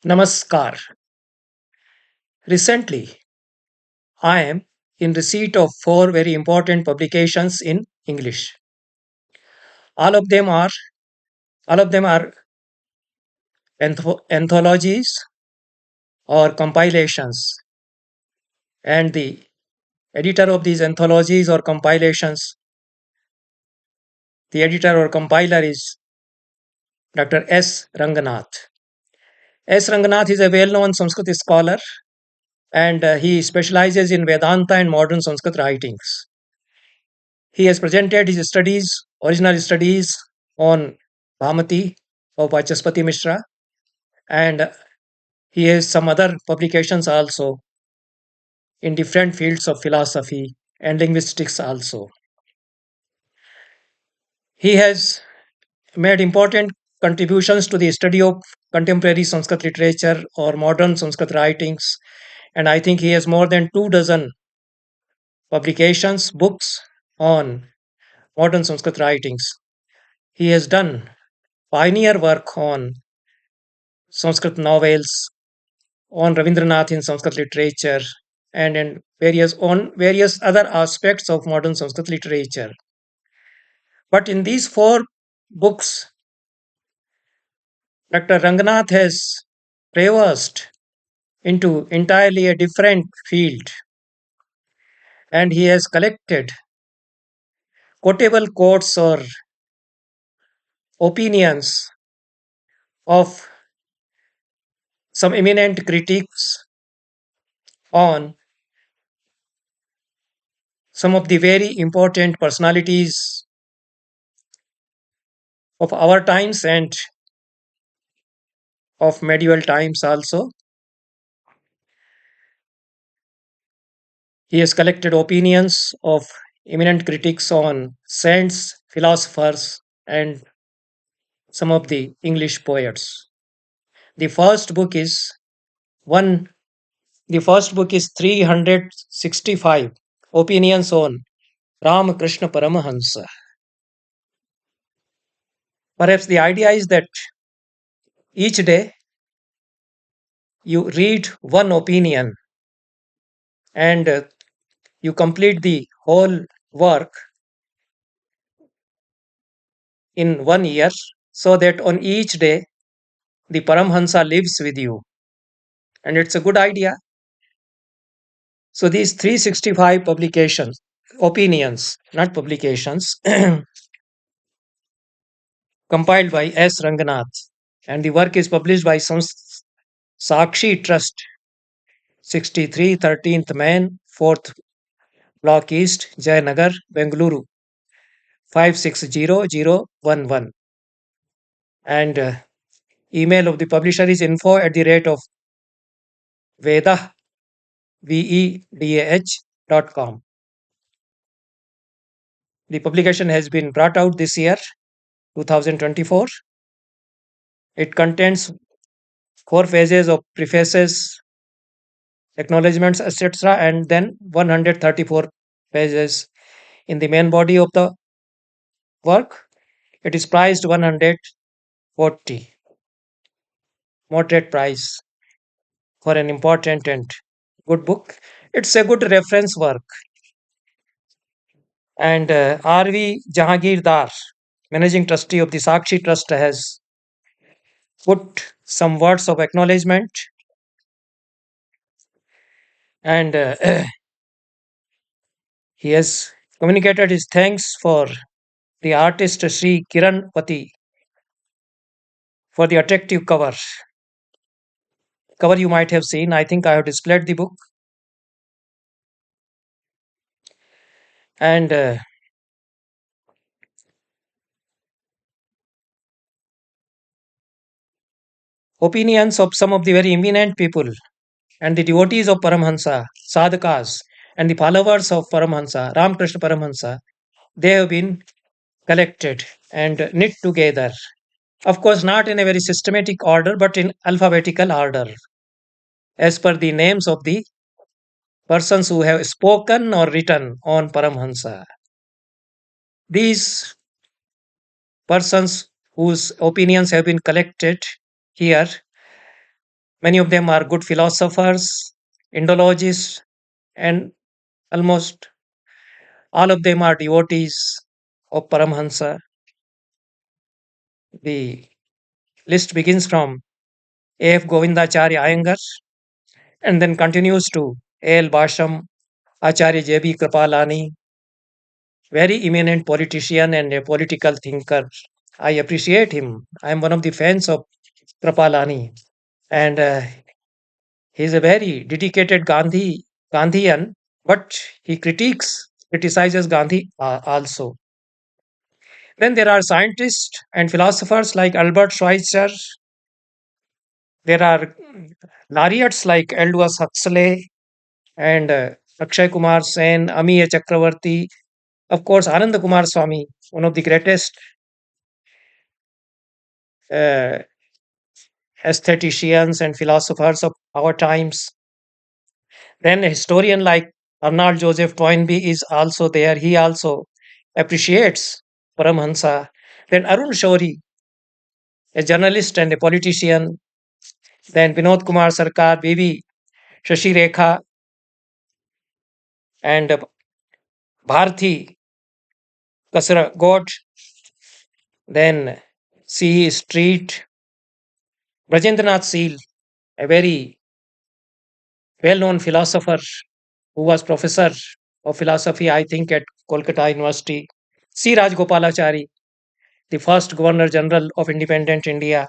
Namaskar. Recently, I am in receipt of four very important publications in English. All of them are all of them are anthologies or compilations, and the editor of these anthologies or compilations, the editor or compiler is Dr. S. Ranganath. S. Ranganath is a well-known Sanskrit scholar, and he specializes in Vedanta and modern Sanskrit writings. He has presented his original studies on Bhamati of Vachaspati Mishra, and he has some other publications also in different fields of philosophy and linguistics also. He has made important contributions to the study of contemporary Sanskrit literature or modern Sanskrit writings, and I think he has more than 2 dozen publications, books on modern Sanskrit writings. He has done pioneer work on Sanskrit novels, on Rabindranath in Sanskrit literature, and in various other aspects of modern Sanskrit literature. But in these four books, Dr. Ranganath has traversed into entirely a different field, and he has collected quotable quotes or opinions of some eminent critics on some of the very important personalities of our times and of medieval times also. He has collected opinions of eminent critics on saints, philosophers, and some of the English poets. The first book is one. The first book is 365 opinions on Ramakrishna Paramhamsa. Perhaps the idea is that each day you read one opinion and you complete the whole work in 1 year, so that on each day the Paramhamsa lives with you. And it's a good idea. So these 365 publications, opinions, not publications, compiled by S. Ranganath, and the work is published by Sakshi Trust, 63 13th Main, 4th Block East, Jayanagar, Bengaluru, 560011. And email of the publisher is info@the rate of Vedah, vedah.com. The publication has been brought out this year, 2024. It contains 4 pages of prefaces, acknowledgements, etc., and then 134 pages in the main body of the work. It is priced 140, moderate price for an important and good book. It's a good reference work. And R.V. Jahagirdar, managing trustee of the Sakshi Trust, has put some words of acknowledgement, and he has communicated his thanks for the artist Sri Kiran Pati for the attractive cover. Cover you might have seen. I think I have displayed the book. And opinions of some of the very eminent people and the devotees of Paramhamsa, sadhakas, and the followers of Paramhamsa, Ramakrishna Paramhamsa, they have been collected and knit together. Of course, not in a very systematic order, but in alphabetical order, as per the names of the persons who have spoken or written on Paramhamsa. These persons whose opinions have been collected here Many of them are good philosophers, Indologists, and almost all of them are devotees of Paramhamsa. The list begins from A.F. Govindacharya Iyengar and then continues to A.L. Basham, Acharya J.B. Kripalani, very eminent politician and a political thinker. I appreciate him. I am one of the fans of Kripalani, and he is a very dedicated Gandhian, but he criticizes Gandhi also. Then there are scientists and philosophers like Albert Schweitzer. There are laureates like Aldous Huxley and Akshay Kumar Sen, Amiya Chakravarti, of course, Ananda Kumar Swami, one of the greatest uh, aestheticians and philosophers of our times. Then a historian like Arnold Joseph Toynbee is also there. He also appreciates Paramhansa. Then Arun Shourie, a journalist and a politician. Then Vinod Kumar Sarkar, Bibi Shashi Rekha, and Bharti Kasra God. Then C. Street, Brajendranath Seal, a very well-known philosopher who was professor of philosophy, I think, at Kolkata University. C. Rajgopalachari, the first Governor General of independent India,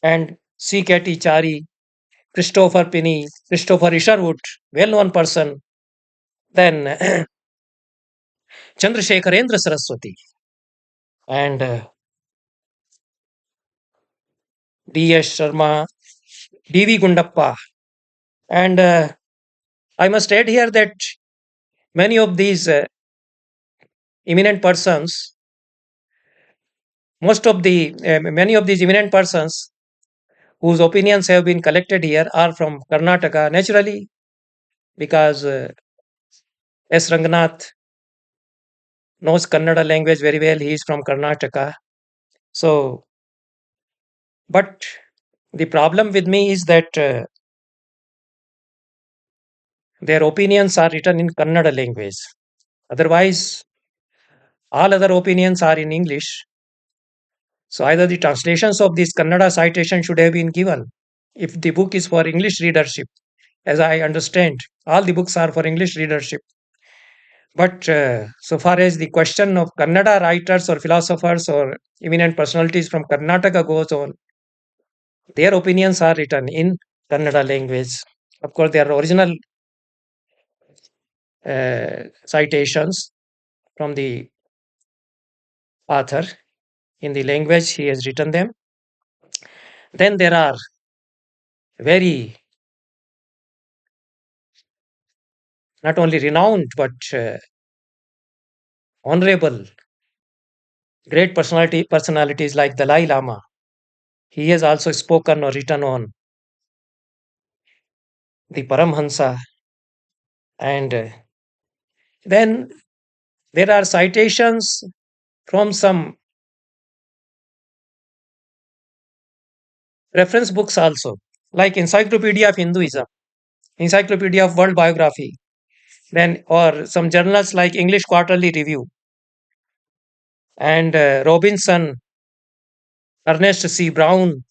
and C. K.T. Chari, Christopher Pinney, Christopher Isherwood, well-known person. Then Chandrasekharendra Saraswati, and D.S. Sharma, D.V. Gundappa. And I must add here that many of these eminent persons, many of these eminent persons whose opinions have been collected here are from Karnataka, naturally, because S. Ranganath knows Kannada language very well. He is from Karnataka. So, but the problem with me is that their opinions are written in Kannada language. Otherwise, all other opinions are in English. So either the translations of this Kannada citation should have been given if the book is for English readership. As I understand, all the books are for English readership. But so far as the question of Kannada writers or philosophers or eminent personalities from Karnataka goes on, their opinions are written in Kannada language. Of course, their original citations from the author in the language he has written them. Then there are very not only renowned but honorable great personalities like Dalai Lama. He has also spoken or written on the Paramhansa, and then there are citations from some reference books also, like Encyclopedia of Hinduism, Encyclopedia of World Biography, then or some journals like English Quarterly Review and Robinson, Ernest C. Brown,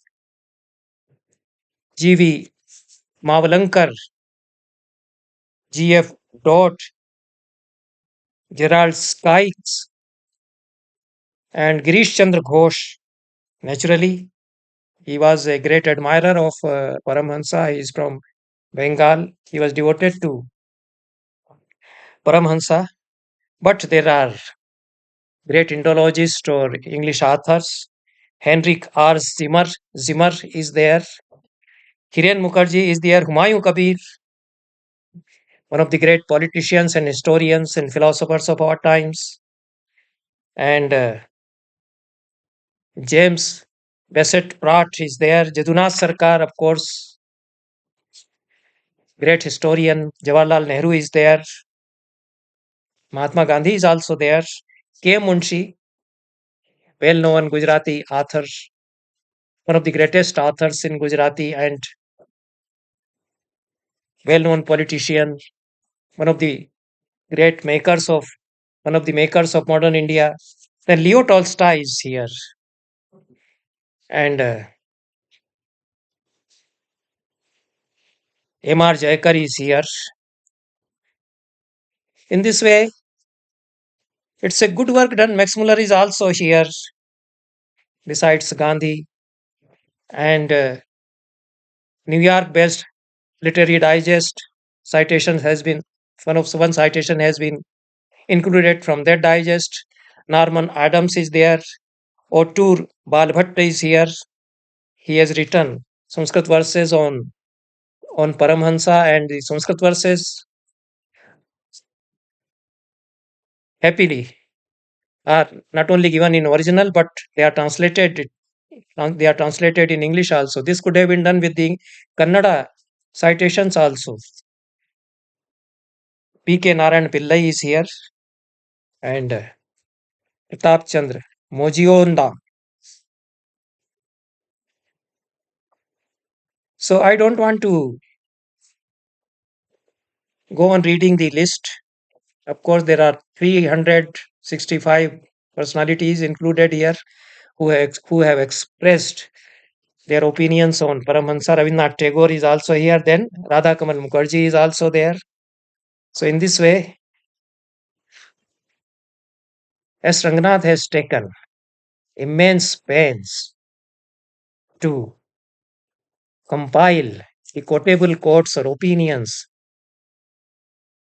G.V. Mavalankar, G.F. Dot, Gerald Skykes, and Girish Chandra Ghosh. Naturally, he was a great admirer of Paramhansa. He is from Bengal. He was devoted to Paramhansa. But there are great Indologists or English authors. Henrik R. Zimmer is there. Hiren Mukherjee is there. Humayun Kabir, one of the great politicians and historians and philosophers of our times. And James Bassett Pratt is there. Jadunath Sarkar, of course, great historian. Jawaharlal Nehru is there. Mahatma Gandhi is also there. K. Munshi, well known Gujarati author. one of the greatest authors in Gujarati and well-known politician, one of the great makers of one of the makers of modern India. Then Leo Tolstoy is here, and M.R. Jayakar is here. In this way, it's a good work done. Max Muller is also here, besides Gandhi, and New York-based Literary Digest citation has been one citation has been included from that digest. Norman Adams is there. Otur Balbhatta is here. He has written Sanskrit verses on Paramhamsa, and the Sanskrit verses happily are not only given in original but they are translated in English also. This could have been done with the Kannada citations also. P.K. Narayan Pillai is here, and Pratap Chandra Mojionda. So I don't want to go on reading the list. Of course, there are 365 personalities included here who have expressed their opinions on Paramahansa. Rabindranath Tagore is also here. Then Radha Kamal Mukherjee is also there. So in this way, S. Ranganath has taken immense pains to compile the quotable quotes or opinions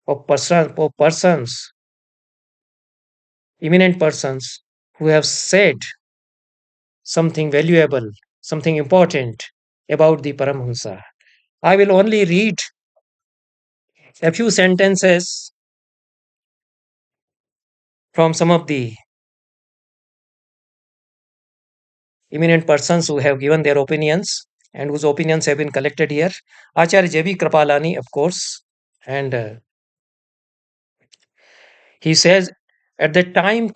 of persons, eminent persons who have said something valuable, something important about the Paramahansa. I will only read a few sentences from some of the eminent persons who have given their opinions and whose opinions have been collected here. Acharya J.B. Kripalani, of course, and he says, at that time,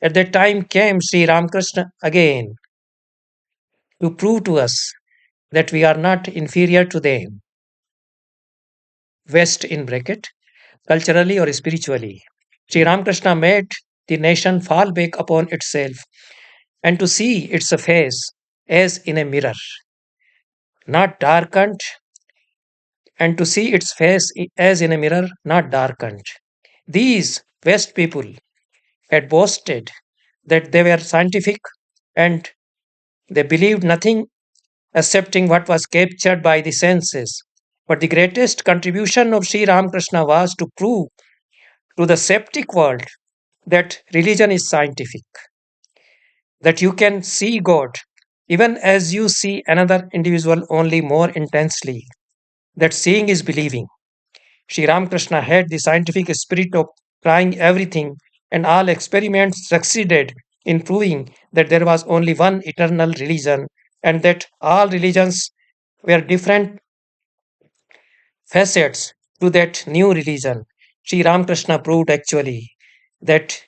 at that time came Sri Ramakrishna again to prove to us that we are not inferior to them, West in bracket, culturally or spiritually. Sri Ramakrishna made the nation fall back upon itself and to see its face as in a mirror, not darkened, and to see its face as in a mirror, not darkened. These West people had boasted that they were scientific and they believed nothing excepting what was captured by the senses. But the greatest contribution of Sri Ramakrishna was to prove to the skeptic world that religion is scientific, that you can see God even as you see another individual only more intensely, that seeing is believing. Sri Ramakrishna had the scientific spirit of trying everything, and all experiments succeeded in proving that there was only one eternal religion and that all religions were different facets to that new religion. Sri Ramakrishna proved actually that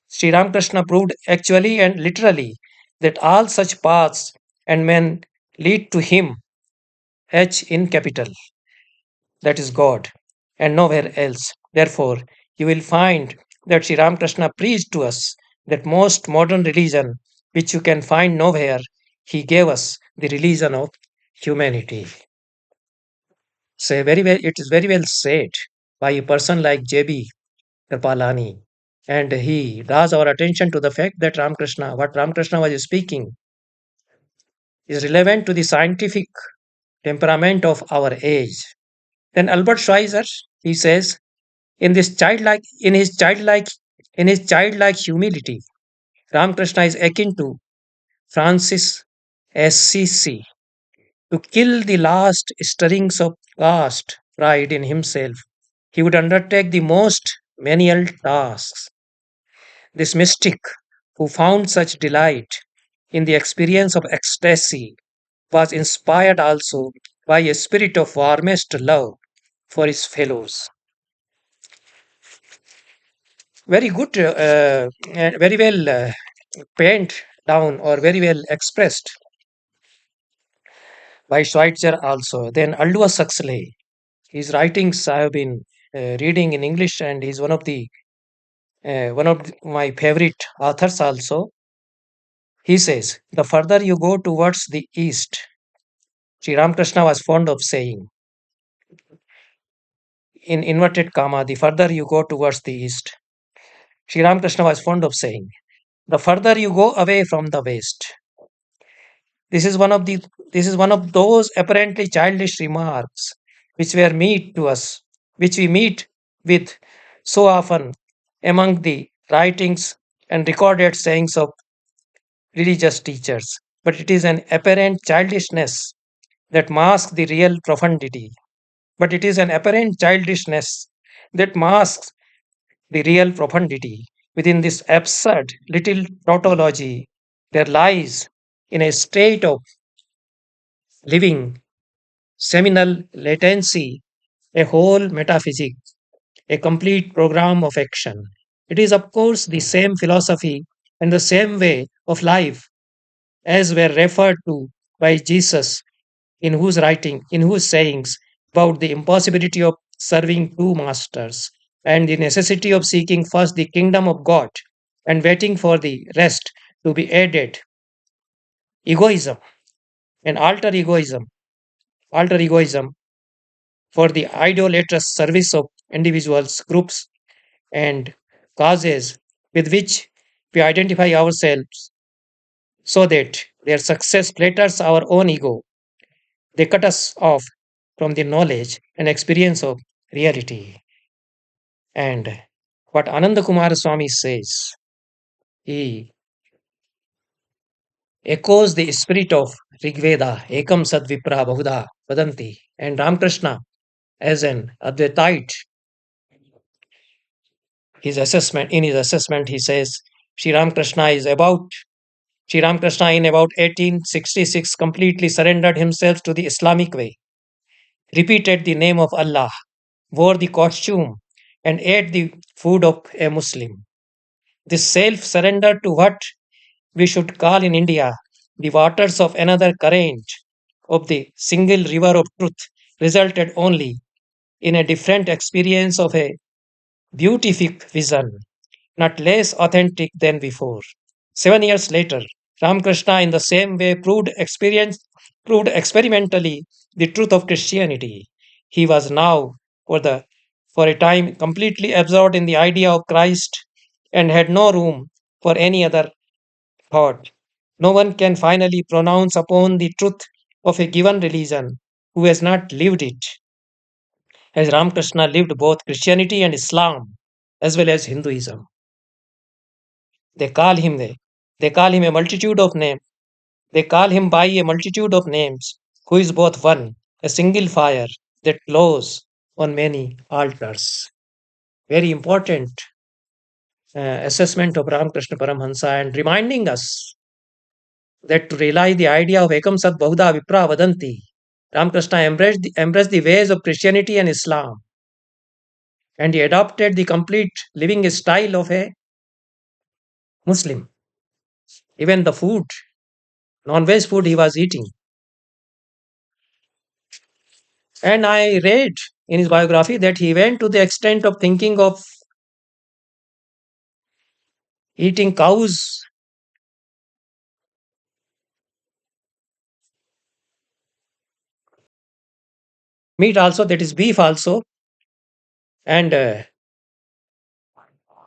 Sri Ramakrishna proved actually and literally that all such paths and men lead to him, H in capital, that is God, and nowhere else. Therefore, you will find that Sri Ramakrishna preached to us that most modern religion, which you can find nowhere, he gave us the religion of humanity. So very well, it is very well said by a person like J.B. Kripalani. And he draws our attention to the fact that what Ramakrishna was speaking, is relevant to the scientific temperament of our age. Then Albert Schweitzer, he says, in this childlike, in his childlike humility, Ramakrishna is akin to Francis Assisi. To kill the last stirrings of caste pride in himself, he would undertake the most menial tasks. This mystic, who found such delight in the experience of ecstasy, was inspired also by a spirit of warmest love for his fellows. Very good, very well penned down or very well expressed by Schweitzer also. Then Aldous Huxley, his writings I have been reading in English, and he's one of my favorite authors also. He says, the further you go towards the east, Sri Ramakrishna was fond of saying, in inverted comma, the further you go towards the east, Sri Ramakrishna was fond of saying, the further you go away from the west. This is one of the this is one of those apparently childish remarks which were meet to us, which we meet with so often among the writings and recorded sayings of religious teachers. But it is an apparent childishness that masks the real profundity. But it is an apparent childishness that masks the real profundity. Within this absurd little tautology, there lies in a state of living seminal latency, a whole metaphysic, a complete program of action. It is, of course, the same philosophy and the same way of life as were referred to by Jesus in whose sayings about the impossibility of serving two masters and the necessity of seeking first the kingdom of God and waiting for the rest to be added. Egoism and alter egoism for the idolatrous service of individuals, groups, and causes with which we identify ourselves so that their success flatters our own ego. They cut us off from the knowledge and experience of reality. And what Ananda Kumara Swami says, he echoes the spirit of Rigveda, Ekam Sad Vipra Bahuda Vadanti, and Ramakrishna as an Advaitite. His assessment, he says, Sri Ramakrishna is about Sri Ramakrishna in about 1866 completely surrendered himself to the Islamic way, repeated the name of Allah, wore the costume, and ate the food of a Muslim. This self surrender to what we should call in India the waters of another current of the single river of truth resulted only in a different experience of a beatific vision, not less authentic than before. 7 years later, Ramakrishna, in the same way, proved experimentally the truth of Christianity. He was now, for a time, completely absorbed in the idea of Christ and had no room for any other thought. No one can finally pronounce upon the truth of a given religion who has not lived it, as Ramakrishna lived both Christianity and Islam, as well as Hinduism. They call him they, they call him a multitude of names. They call him by a multitude of names, who is both one, a single fire that glows on many altars. Very important assessment of Ramakrishna Paramhamsa and reminding us that to realize the idea of Ekam Sat Bahuda Vipra Vadanti, Ramakrishna embraced the ways of Christianity and Islam, and he adopted the complete living style of a Muslim. Even the food, non-veg food he was eating. And I read in his biography that he went to the extent of thinking of eating cows meat also, that is beef also, and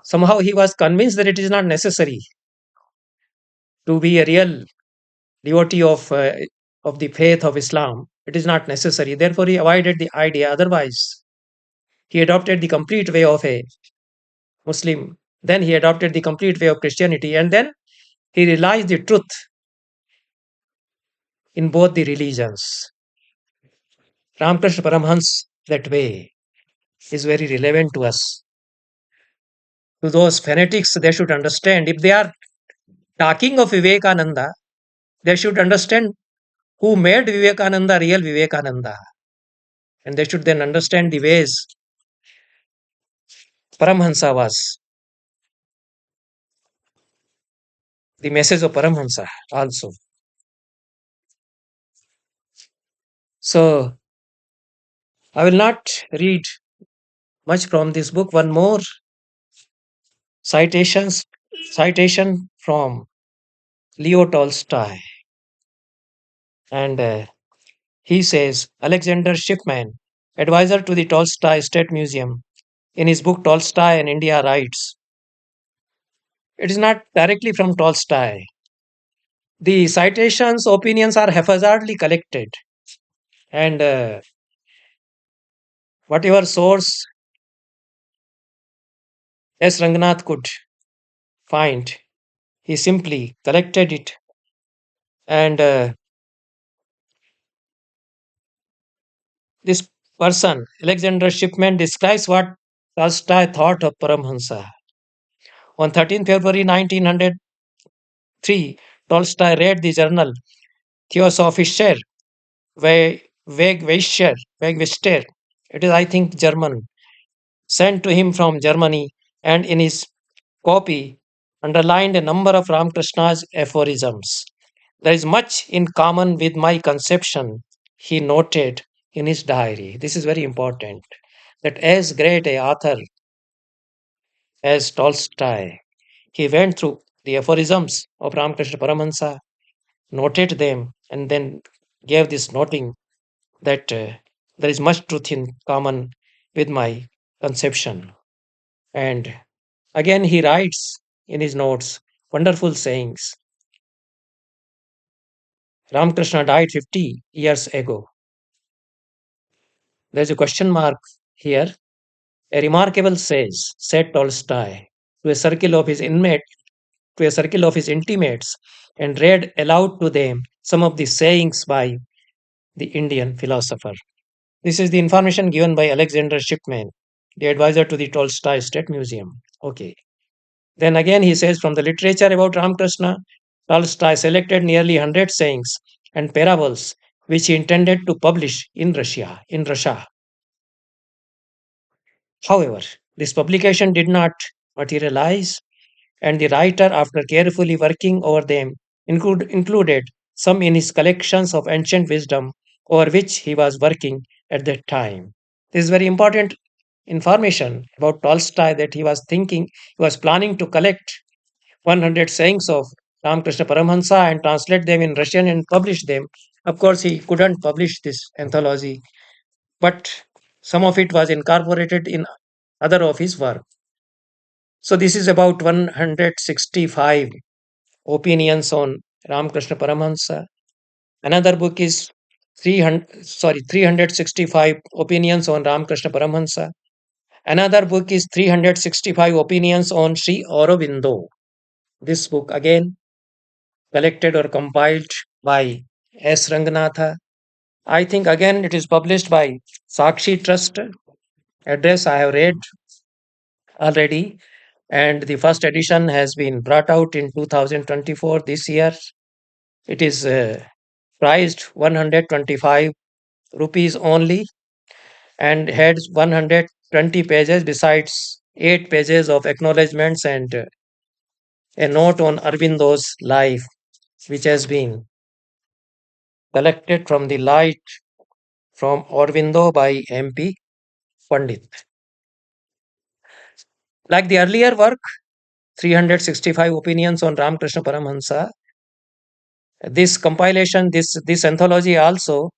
somehow he was convinced that it is not necessary to be a real devotee of the faith of Islam. It is not necessary. Therefore, he avoided the idea. Otherwise, he adopted the complete way of a Muslim. Then he adopted the complete way of Christianity, and then he realized the truth in both the religions. Ramakrishna Paramhans, that way, is very relevant to us. To those fanatics, they should understand. If they are talking of Vivekananda, they should understand who made Vivekananda real Vivekananda. And they should then understand the ways Paramhansa was. the message of Paramhamsa also. So I will not read much from this book. One more citations citation from Leo Tolstoy, and he says Alexander Shipman, advisor to the Tolstoy State Museum, in his book Tolstoy and India writes, it is not directly from Tolstoy. The citations, opinions are haphazardly collected, and whatever source S. Ranganath could find, he simply collected it. And this person, Alexander Shipman, describes what Tolstoy thought of Paramhamsa. On 13 February 1903, Tolstoy read the journal Theosophischer Wegweister. It is, I think, German, sent to him from Germany, and in his copy underlined a number of Ramakrishna's aphorisms. There is much in common with my conception, he noted in his diary. This is very important, that as great a author as Tolstoy, he went through the aphorisms of Ramakrishna Paramahansa, noted them, and then gave this noting that there is much truth in common with my conception. And again, he writes in his notes wonderful sayings. Ramakrishna died 50 years ago. There's a question mark here. A remarkable sage, said Tolstoy, to a circle of his to a circle of his intimates, and read aloud to them some of the sayings by the Indian philosopher. This is the information given by Alexander Shipman, the advisor to the Tolstoy State Museum. Okay. Then again he says from the literature about Ramakrishna, Tolstoy selected nearly 100 sayings and parables which he intended to publish in Russia. However, this publication did not materialize, and the writer, after carefully working over them, included some in his collections of ancient wisdom over which he was working at that time. This is very important information about Tolstoy, that he was planning to collect 100 sayings of Ramakrishna Paramahansa and translate them in Russian and publish them. Of course, he couldn't publish this anthology, but some of it was incorporated in other of his work. So this is about 165 opinions on Ramakrishna Paramahansa. Another book is 365 opinions on Ramakrishna Paramahansa. Another book is 365 opinions on Sri Aurobindo. This book again collected or compiled by S. Ranganatha. I think again it is published by Sakshi Trust. Address I have read already, and the first edition has been brought out in 2024 this year. It is priced 125 rupees only, and has 120 pages besides 8 pages of acknowledgements and a note on Arbindo's life, which has been collected from the light from Aurobindo by MP Pandit. Like the earlier work, 365 opinions on Ramakrishna Paramahansa, this compilation, this anthology also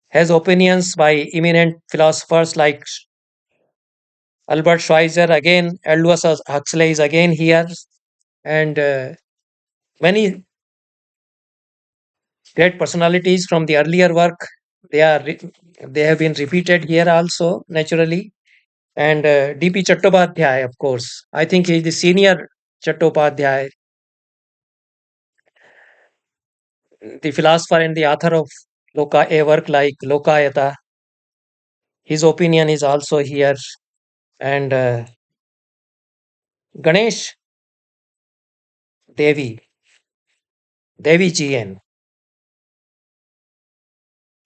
has opinions by eminent philosophers like Albert Schweitzer, again, Aldous Huxley is again here, and many great personalities from the earlier work. They have been repeated here also, naturally. And D.P. Chattopadhyay, of course. I think he is the senior Chattopadhyay, the philosopher and the author of a work like Lokayata. His opinion is also here. And Ganesh Devi, Devi GN,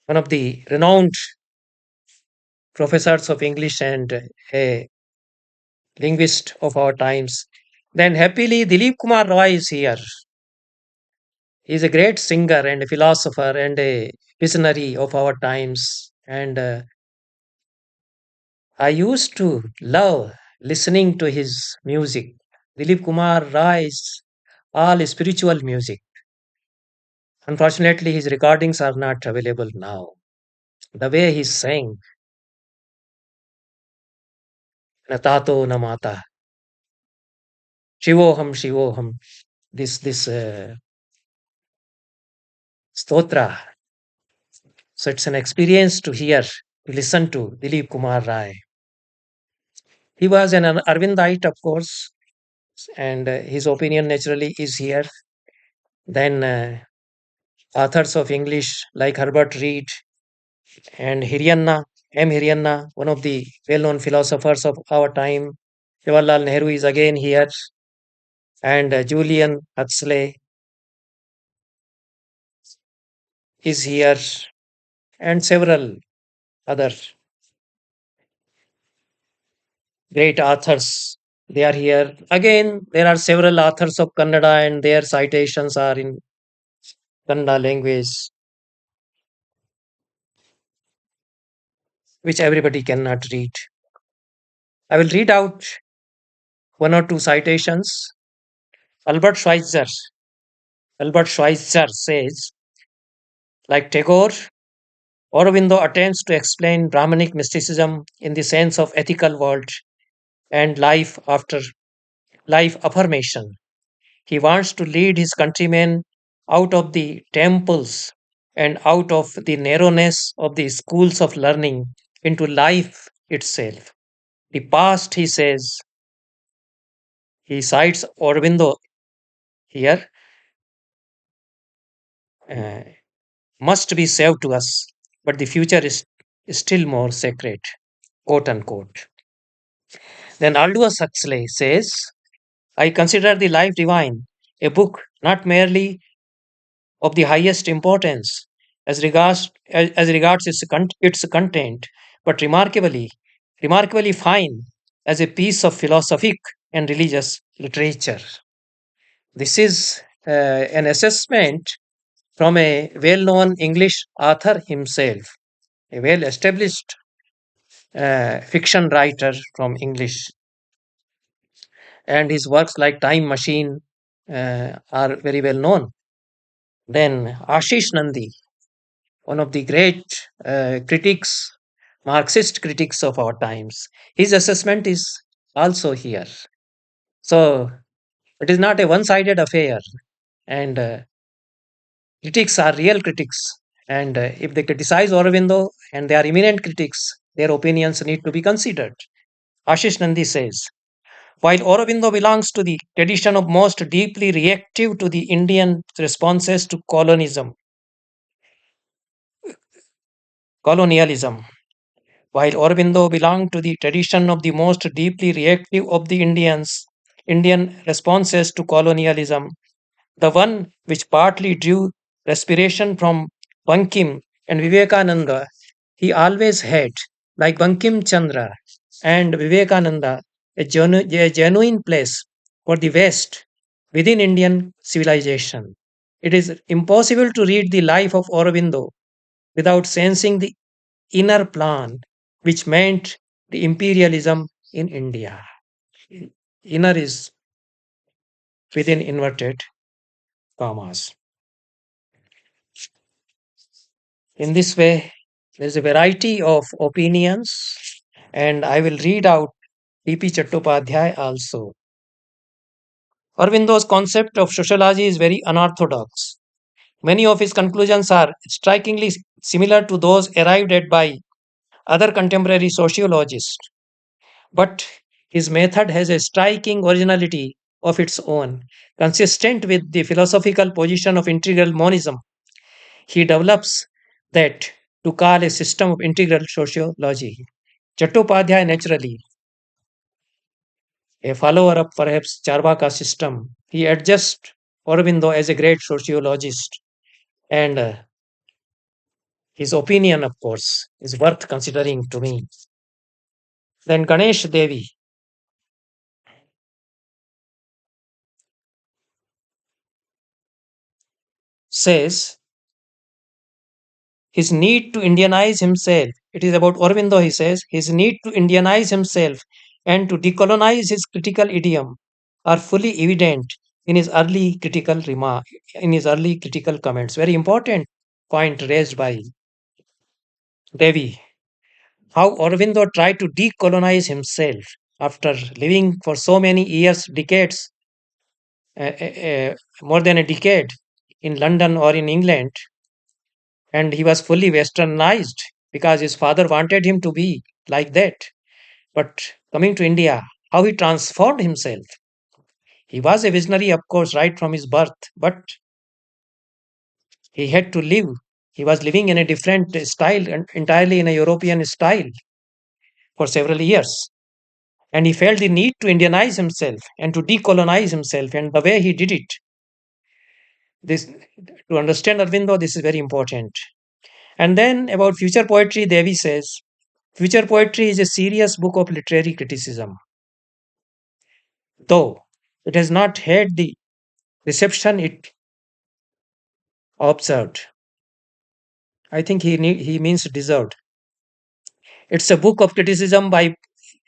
one of the renowned professors of English and a linguist of our times. Then happily, Dilip Kumar Roy is here. He is a great singer and a philosopher and a visionary of our times. And I used to love listening to his music. Dilip Kumar Roy is all spiritual music. Unfortunately, his recordings are not available now. The way he sang, Natato Namata, Shivoham Shivoham, this stotra. So it's an experience to hear, to listen to Dilip Kumar Rai. He was an Arvindite, of course, and his opinion naturally is here. Then authors of English like Herbert Reed and Hiryanna, one of the well-known philosophers of our time. Jawaharlal Nehru is again here, and Julian Huxley is here, and several other great authors. They are here. Again, there are several authors of Kannada, and their citations are in Kannada language, which everybody cannot read. I will read out one or two citations. Albert Schweitzer. Albert Schweitzer says, like Tagore, Aurobindo attempts to explain Brahmanic mysticism in the sense of ethical world and life after life affirmation. He wants to lead his countrymen out of the temples and out of the narrowness of the schools of learning into life itself. The past, he says, he cites Aurobindo here, uh, must be saved to us, but the future is still more sacred, quote unquote. Then Aldous Huxley says, I consider the life divine, a book not merely of the highest importance as regards its content, but remarkably fine as a piece of philosophic and religious literature. This is an assessment from a well-known English author himself, a well-established fiction writer from English, and his works like Time Machine are very well known. Then Ashish Nandi, one of the great critics, Marxist critics of our times. His assessment is also here. So it is not a one sided affair, and critics are real critics. And if they criticize Aurobindo and they are eminent critics, their opinions need to be considered. Ashish Nandi says, while Aurobindo belongs to the tradition of most deeply reactive to the Indian responses to colonialism, while Aurobindo belonged to the tradition of the most deeply reactive of the Indian responses to colonialism, the one which partly drew respiration from Bankim and Vivekananda, he always had, like Bankim Chandra and Vivekananda, a genuine place for the West within Indian civilization. It is impossible to read the life of Aurobindo without sensing the inner plan, which meant the imperialism in India. Inner is within inverted commas. In this way, there is a variety of opinions, and I will read out P.P. Chattopadhyay also. Aurobindo's concept of sociology is very unorthodox. Many of his conclusions are strikingly similar to those arrived at by other contemporary sociologists. But his method has a striking originality of its own, consistent with the philosophical position of integral monism. He develops that to call a system of integral sociology. Chattopadhyay, naturally, a follower of perhaps Charvaka system, he adjusts Aurobindo as a great sociologist, and his opinion, of course, is worth considering to me. Then Ganesh Devi, says his need to Indianize himself. It is about Aurobindo, he says, his need to Indianize himself and to decolonize his critical idiom are fully evident in his early critical remark, in his early critical comments. Very important point raised by Devi. How Aurobindo tried to decolonize himself after living for so many years, decades, more than a decade in London or in England, and he was fully westernized because his father wanted him to be like that. But coming to India, how he transformed himself. He was a visionary, of course, right from his birth, but he had to live. He was living in a different style, and entirely in a European style for several years. And he felt the need to Indianize himself and to decolonize himself. And the way he did it, this to understand Arvindo, this is very important. And then about future poetry, Devi says, future poetry is a serious book of literary criticism, though it has not had the reception it observed. I think he means deserved. It's a book of criticism by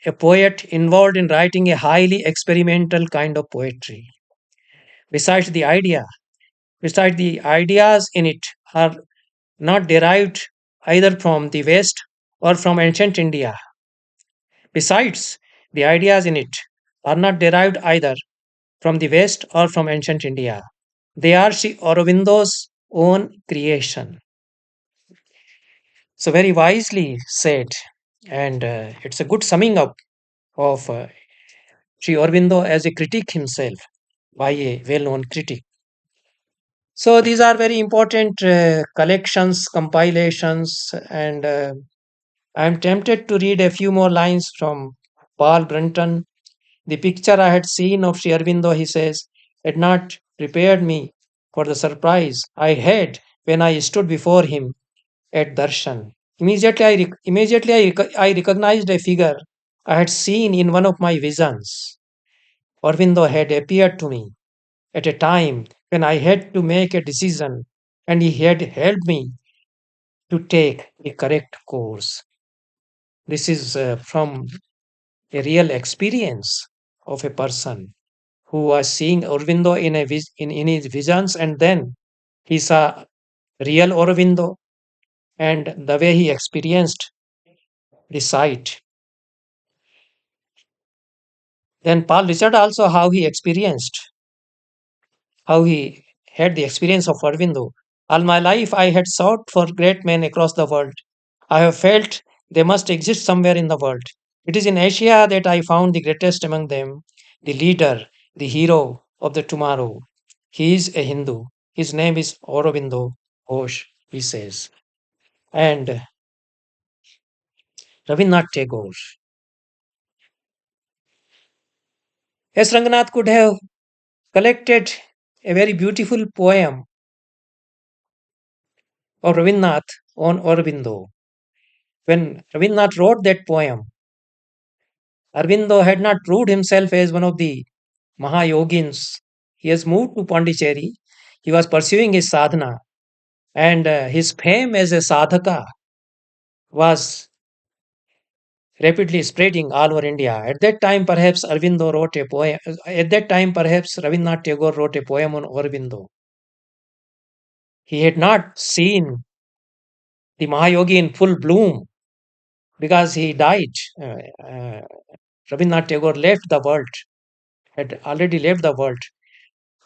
a poet involved in writing a highly experimental kind of poetry. Besides the idea, besides the ideas in it are not derived either from the West or from ancient India. Besides, the ideas in it are not derived either from the West or from ancient India. They are Sri Aurobindo's own creation. So, very wisely said, and it's a good summing up of Sri Aurobindo as a critic himself by a well known critic. So, these are very important collections, compilations, and I'm tempted to read a few more lines from Paul Brunton. The picture I had seen of Sri Aurobindo, he says, had not prepared me for the surprise I had when I stood before him at darshan. Immediately I recognized a figure I had seen in one of my visions. Aurobindo had appeared to me at a time when I had to make a decision, and he had helped me to take the correct course. This is from a real experience of a person who was seeing Aurobindo in his visions, and then he saw real Aurobindo and the way he experienced the sight. Then Paul Richard also how he had the experience of Aurobindo. All my life I had sought for great men across the world. I have felt they must exist somewhere in the world. It is in Asia that I found the greatest among them, the leader, the hero of the tomorrow. He is a Hindu. His name is Aurobindo Ghosh, he says. And Rabindranath Tagore. Yes, Ranganath could have collected a very beautiful poem of Rabindranath on Aurobindo. When Rabindranath wrote that poem, Aurobindo had not proved himself as one of the Mahayogins. He has moved to Pondicherry. He was pursuing his sadhana, and his fame as a sadhaka was rapidly spreading all over India. At that time, perhaps Aurobindo wrote a poem. At that time, perhaps Rabindranath Tagore wrote a poem on Aurobindo. He had not seen the Mahayogi in full bloom because he died. Uh, Rabindranath Tagore left the world, had already left the world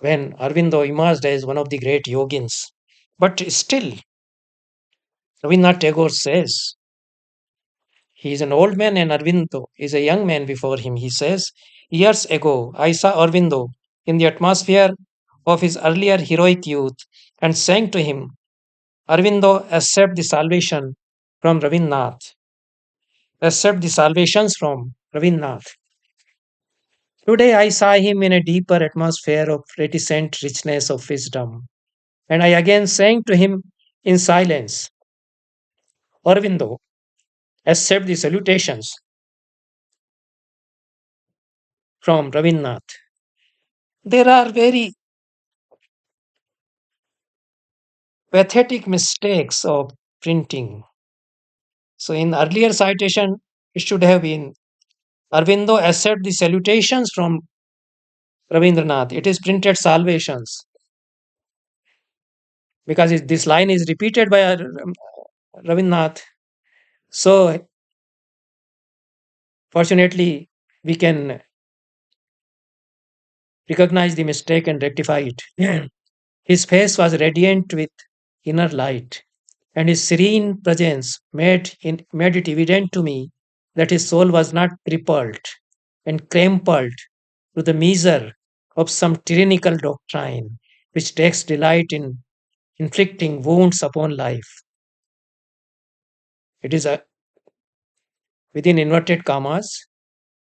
when Aurobindo emerged as one of the great yogins. But still, Rabindranath Tagore says he is an old man and Aurobindo is a young man before him. He says, years ago, I saw Aurobindo in the atmosphere of his earlier heroic youth and sang to him, Aurobindo, accept the salvation from Rabindranath. Accept the salvations from Rabindranath. Today I saw him in a deeper atmosphere of reticent richness of wisdom. And I again sang to him in silence, Aurobindo, accept the salutations from Rabindranath. There are very pathetic mistakes of printing. So in earlier citation, it should have been Aurobindo accept the salutations from Rabindranath. It is printed salvations because this line is repeated by Rabindranath. So fortunately, we can recognize the mistake and rectify it. His face was radiant with inner light, and his serene presence made it evident to me that his soul was not crippled and crumpled to the measure of some tyrannical doctrine which takes delight in inflicting wounds upon life. It is within inverted commas,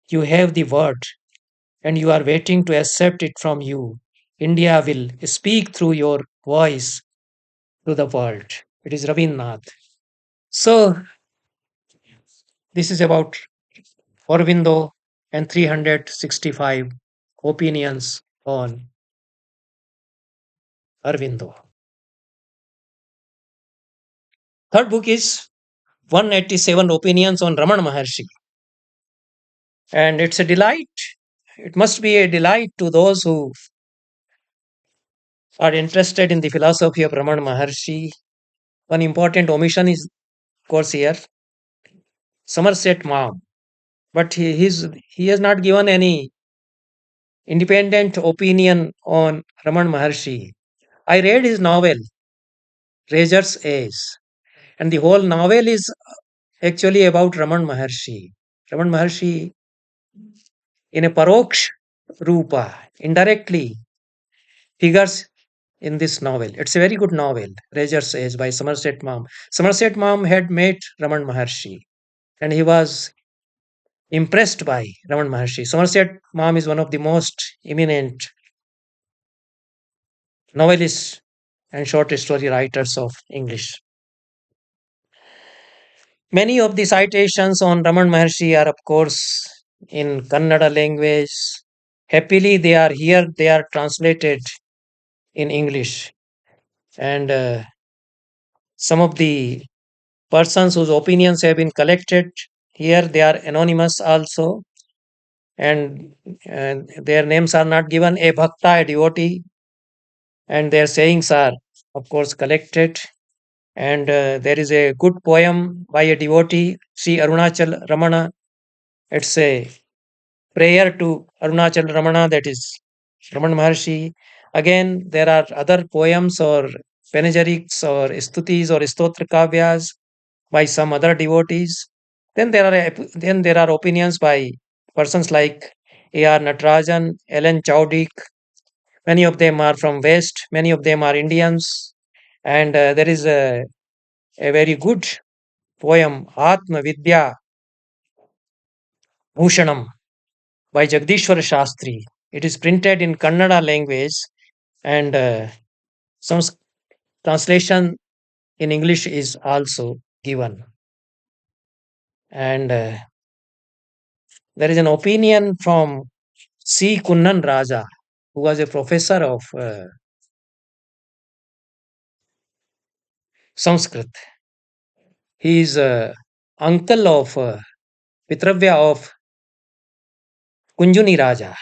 you have the word and you are waiting to accept it from you. India will speak through your voice to the world. It is Rabindranath. So, this is about Aurobindo and 365 opinions on Aurobindo. Third book is 187 opinions on Raman Maharshi. And it's a delight. It must be a delight to those who are interested in the philosophy of Raman Maharshi. One important omission is, of course, here Somerset Maugham. But he has not given any independent opinion on Raman Maharshi. I read his novel, Razor's Edge, and the whole novel is actually about Raman Maharshi. Raman Maharshi, in a paroksh rupa, indirectly figures in this novel. It's a very good novel, Razor's Edge by Somerset Maugham. Somerset Maugham had met Raman Maharshi and he was impressed by Raman Maharshi. Somerset Maugham is one of the most eminent novelists and short story writers of English. Many of the citations on Raman Maharshi are, of course, in Kannada language. Happily, they are here, they are translated in English. And some of the persons whose opinions have been collected here, they are anonymous also. And their names are not given. A Bhakta, a devotee, and their sayings are, of course, collected. And there is a good poem by a devotee, Sri Arunachal Ramana. It's a prayer to Arunachal Ramana, that is Raman Maharshi. Again, there are other poems or panegyrics or stutis or stotra kavyas by some other devotees. Then there are opinions by persons like A.R. Natarajan, Ellen Chowdick. Many of them are from West. Many of them are Indians. And there is a very good poem, Atma Vidya Bhushanam by Jagdishwar Shastri. It is printed in Kannada language and some translation in English is also given. And there is an opinion from C. Kunnan Raja, who was a professor of Sanskrit. He is uncle of Pitravya of Kunjuni Raja,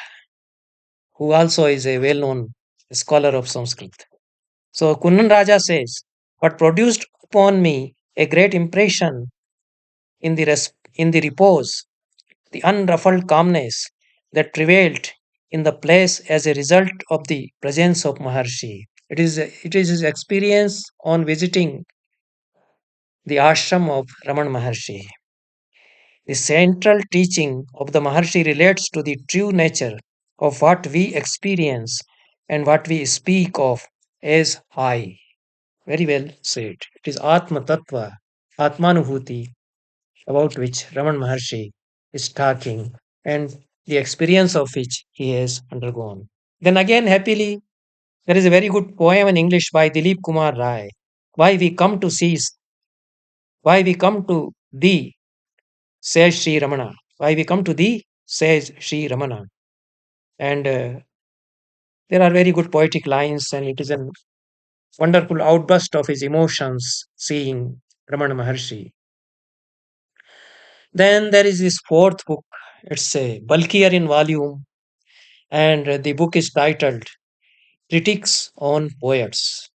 who also is a well-known scholar of Sanskrit. So Kunnan Raja says, what produced upon me a great impression in the repose, the unruffled calmness that prevailed in the place as a result of the presence of Maharshi. It is his experience on visiting the ashram of Raman Maharshi. The central teaching of the Maharshi relates to the true nature of what we experience and what we speak of as I. Very well said. It is Atma Tattva, Atmanubhuti, about which Raman Maharshi is talking and the experience of which he has undergone. Then again, happily, there is a very good poem in English by Dilip Kumar Rai. Why we come to see, why we come to thee, says Sri Ramana. Why we come to thee, says Sri Ramana. And there are very good poetic lines, and it is an wonderful outburst of his emotions seeing Raman Maharshi. Then there is this fourth book. It's a bulkier in volume, and the book is titled Critics on Poets.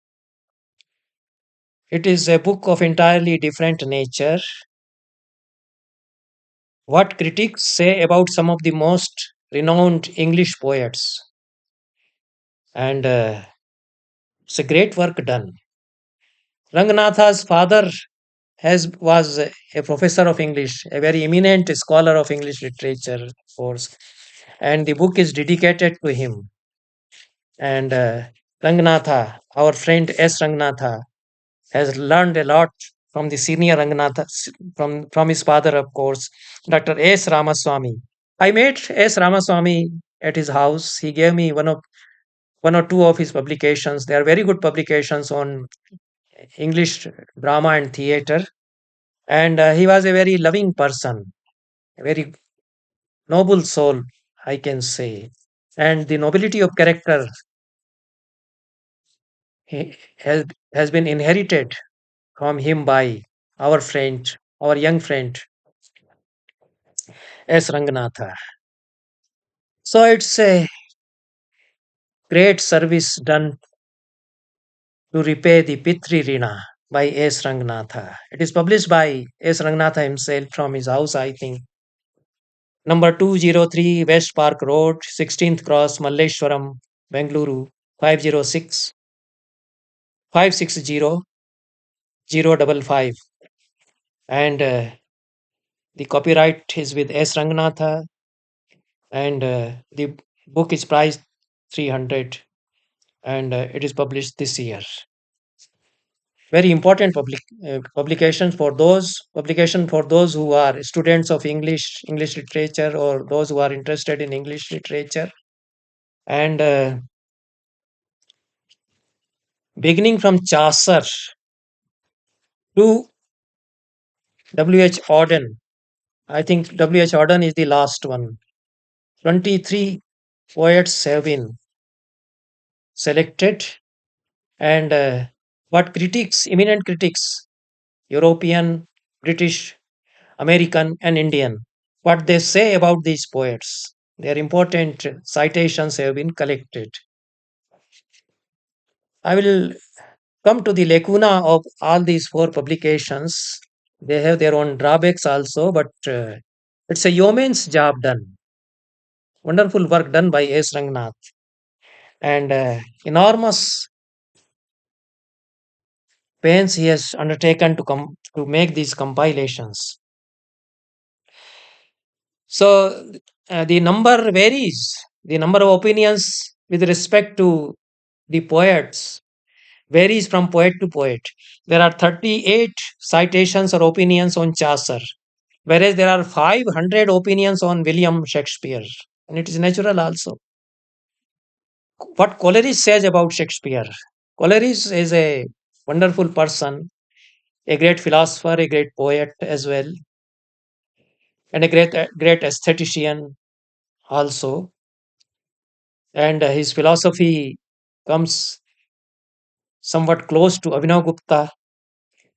It is a book of entirely different nature. What critics say about some of the most renowned English poets, and it's a great work done. Ranganatha's father has was a professor of English, a very eminent scholar of English literature, of course, and the book is dedicated to him. And Ranganatha, our friend S. Ranganatha, has learned a lot from the senior Ranganatha, from his father, of course, Dr. S. Ramaswamy. I met S. Ramaswamy at his house. He gave me one or two of his publications. They are very good publications on English drama and theater. And he was a very loving person, a very noble soul, I can say. And the nobility of character has been inherited from him by our young friend S. Ranganatha. So it's a great service done to repay the Pitri Rina by S. Ranganatha. It is published by S. Ranganatha himself from his house, I think. Number 203 West Park Road, 16th Cross, Malleshwaram, Bengaluru, 506 560 055. And the copyright is with S. Ranganatha, and the book is priced 300, and it is published this year. Very important publication for those who are students of English literature, or those who are interested in English literature. And beginning from Chaucer to W.H. Auden, I think W.H. Auden is the last one. 23 poets have been selected, and what critics, eminent critics, European, British, American, and Indian, what they say about these poets. Their important citations have been collected. I will come to the lacuna of all these four publications. They have their own drawbacks also, but it's a yeoman's job done. Wonderful work done by S. Rangnath, and enormous pains he has undertaken to make these compilations. So the number varies. The number of opinions with respect to the poets varies from poet to poet. There are 38 citations or opinions on Chaucer, whereas there are 500 opinions on William Shakespeare. And it is natural also. What Coleridge says about Shakespeare. Coleridge is a wonderful person, a great philosopher, a great poet as well, and a great aesthetician also. And his philosophy comes somewhat close to Abhinav Gupta.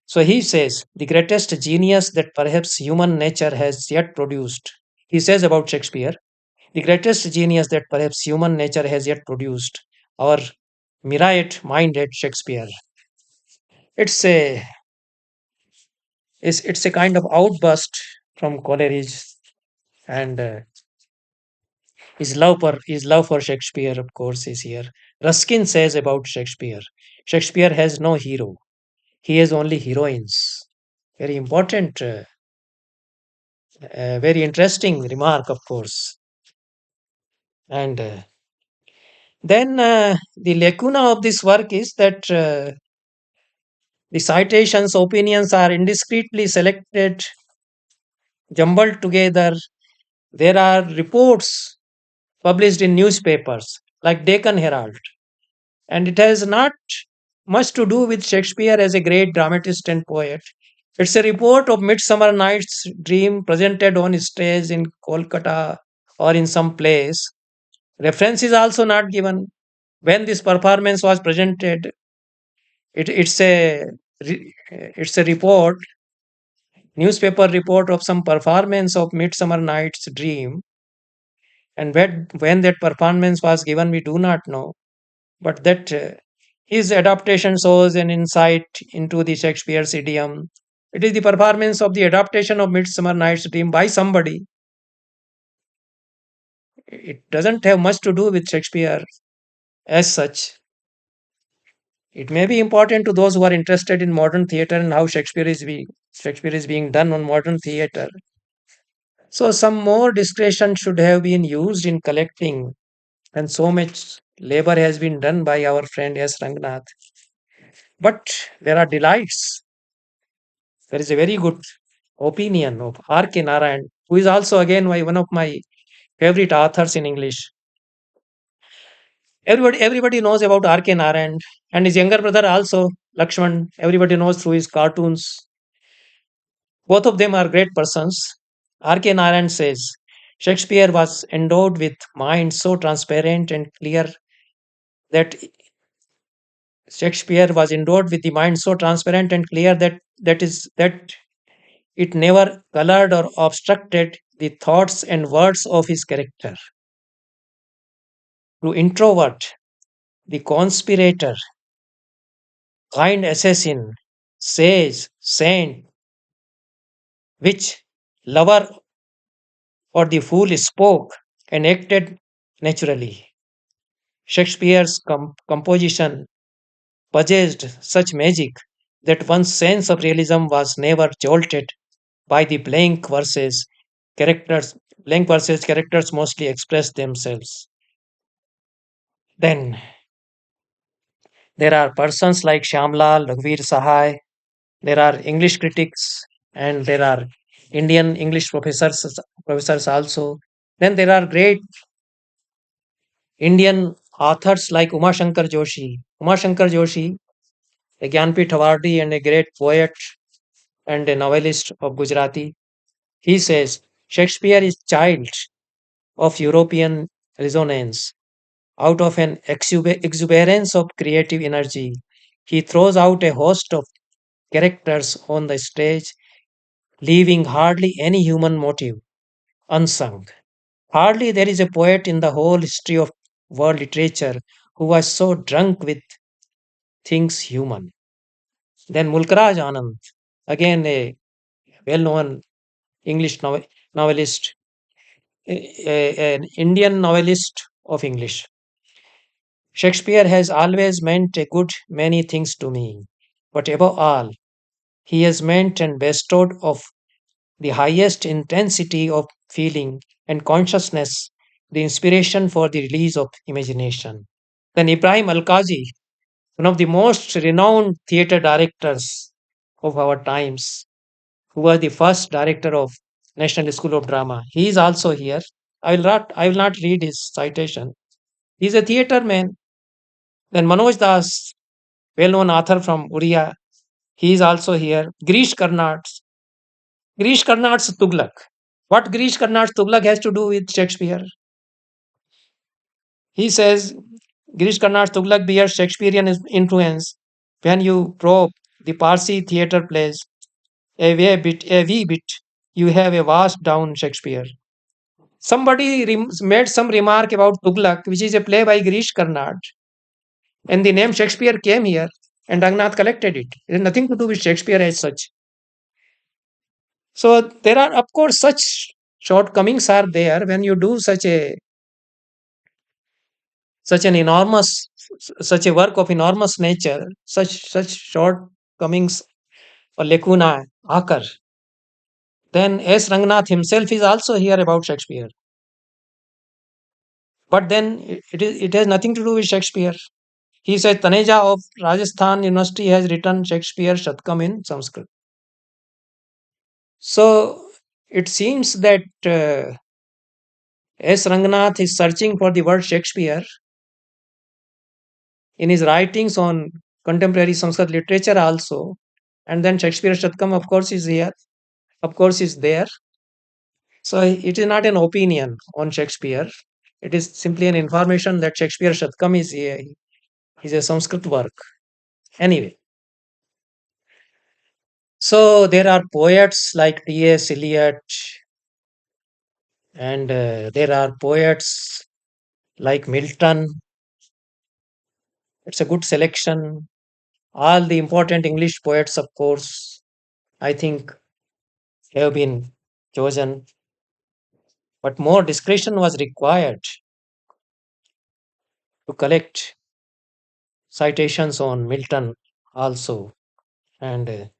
So he says, the greatest genius that perhaps human nature has yet produced. He says about Shakespeare, the greatest genius that perhaps human nature has yet produced, our myriad minded Shakespeare. It's a it's a kind of outburst from Coleridge, and his love for Shakespeare, of course, is here. Ruskin says about Shakespeare, Shakespeare has no hero; he has only heroines. Very important, very interesting remark, of course. And then the lacuna of this work is that the citations, opinions are indiscreetly selected, jumbled together. There are reports published in newspapers like Deccan Herald, and it has not much to do with Shakespeare as a great dramatist and poet. It's a report of Midsummer Night's Dream presented on stage in Kolkata or in some place. Reference is also not given when this performance was presented. It's a report, newspaper report of some performance of Midsummer Night's Dream, and when that performance was given, we do not know. But that his adaptation shows an insight into the Shakespeare's idiom. It is the performance of the adaptation of Midsummer Night's Dream by somebody. It doesn't have much to do with Shakespeare as such. It may be important to those who are interested in modern theater and how Shakespeare is being done on modern theater. So some more discretion should have been used in collecting, and so much labor has been done by our friend S. Ranganath. But there are delights. There is a very good opinion of R.K. Narayan, who is also again one of my favorite authors in English. Everybody knows about R.K. Narayan, and his younger brother also, Lakshman. Everybody knows through his cartoons. Both of them are great persons. R.K. Narayan says Shakespeare was endowed with mind so transparent and clear that Shakespeare was endowed with the mind so transparent and clear that it never colored or obstructed the thoughts and words of his character. To introvert, the conspirator, kind assassin, sage, saint, which lover or the fool spoke and acted naturally. Shakespeare's composition possessed such magic that one's sense of realism was never jolted by the characters. Blank verses characters mostly express themselves. Then there are persons like Shyamlal, Raghuveer Sahai, there are English critics, and there are Indian English professors also. Then there are great Indian authors like Uma Shankar Joshi. Uma Shankar Joshi, a Gyanpith Awardee and a great poet and a novelist of Gujarati. He says Shakespeare is child of European resonance. Out of an exuberance of creative energy, he throws out a host of characters on the stage, leaving hardly any human motive unsung. Hardly there is a poet in the whole history of world literature who was so drunk with things human. Then Mulkaraj Anand, again a well known English novelist, an Indian novelist of English. Shakespeare has always meant a good many things to me, but above all, he has meant and bestowed of the highest intensity of feeling and consciousness, the inspiration for the release of imagination. Then Ibrahim Al-Qazi, one of the most renowned theatre directors of our times, who was the first director of National School of Drama. He is also here. I will not read his citation. He is a theatre man. Then Manoj Das, well-known author from Oriya, he is also here. Girish Karnad's Tughlaq. What Girish Karnad's Tughlaq has to do with Shakespeare? He says Girish Karnad's Tughlaq bears Shakespearean influence. When you probe the Parsi theatre plays a wee bit, you have a vast down Shakespeare. Somebody made some remark about Tughlaq, which is a play by Girish Karnad, and the name Shakespeare came here, and Rangnath collected it. It has nothing to do with Shakespeare as such. So there are, of course, such shortcomings are there when you do such an enormous such a work of enormous nature. Such shortcomings or lacuna occur. Then S. Rangnath himself is also here about Shakespeare. But then it has nothing to do with Shakespeare. He said Taneja of Rajasthan University has written Shakespeare Shatkam in Sanskrit. So it seems that S. Ranganath is searching for the word Shakespeare in his writings on contemporary Sanskrit literature also. And then Shakespeare Shatkam, of course, is here, of course, is there. So it is not an opinion on Shakespeare. It is simply an information that Shakespeare Shatkam is a Sanskrit work. Anyway, So there are poets like T.S. Eliot, and there are poets like Milton. It's a good selection. All the important English poets, of course, I think have been chosen, but more discretion was required to collect citations on Milton also. And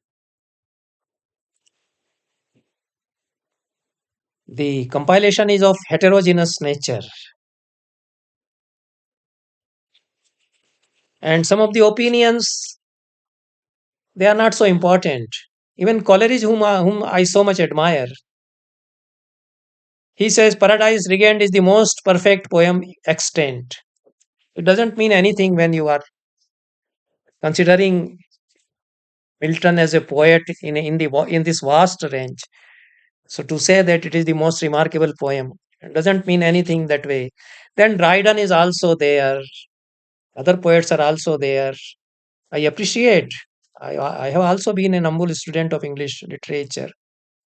the compilation is of heterogeneous nature. And some of the opinions, they are not so important. Even Coleridge, whom I so much admire, he says Paradise Regained is the most perfect poem extant. It doesn't mean anything when you are considering Milton as a poet in this vast range. So to say that it is the most remarkable poem doesn't mean anything that way. Then Dryden is also there. Other poets are also there. I appreciate. I have also been an humble student of English literature.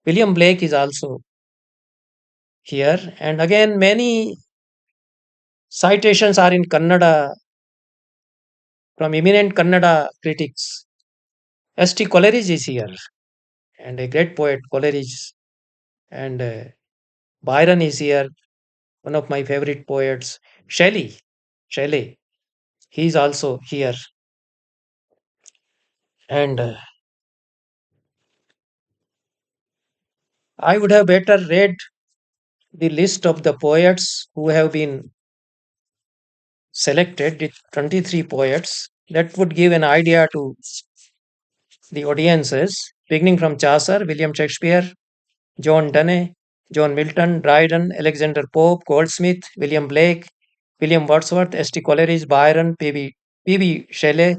William Blake is also here. And again, many citations are in Kannada from eminent Kannada critics. S.T. Coleridge is here, and a great poet, Coleridge. And Byron is here, one of my favorite poets. Shelley, he is also here. And I would have better read the list of the poets who have been selected, the 23 poets. That would give an idea to the audiences, beginning from Chaucer, William Shakespeare, John Donne, John Milton, Dryden, Alexander Pope, Goldsmith, William Blake, William Wordsworth, S.T. Coleridge, Byron, P.B. Shelley,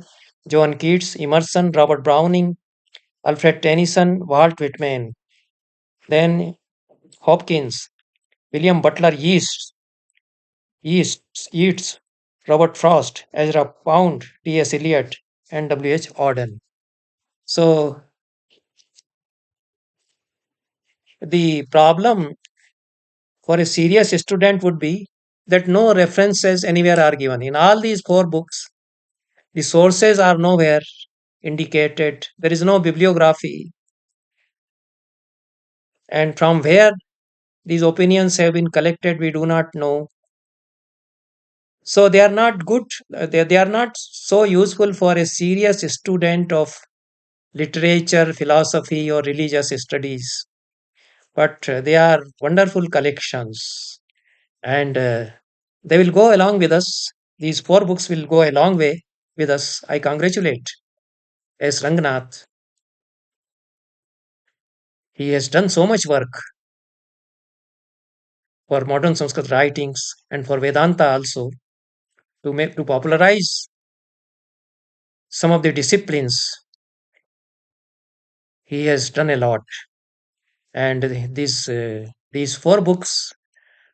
John Keats, Emerson, Robert Browning, Alfred Tennyson, Walt Whitman. Then Hopkins, William Butler Yeats, Robert Frost, Ezra Pound, T.S. Eliot, and W.H. Auden. So the problem for a serious student would be that no references anywhere are given. In all these four books, the sources are nowhere indicated. There is no bibliography. And from where these opinions have been collected, we do not know. So they are not good, they are not so useful for a serious student of literature, philosophy, or religious studies. But they are wonderful collections. And they will go along with us. These four books will go a long way with us. I congratulate S. Ranganath. He has done so much work for modern Sanskrit writings and for Vedanta also to popularize some of the disciplines. He has done a lot, and these four books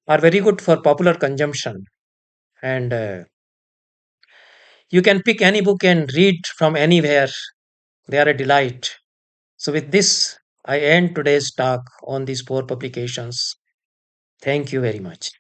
are very good for popular consumption. And you can pick any book and read from anywhere. They are a delight. So with this, I end today's talk on these four publications. Thank you very much.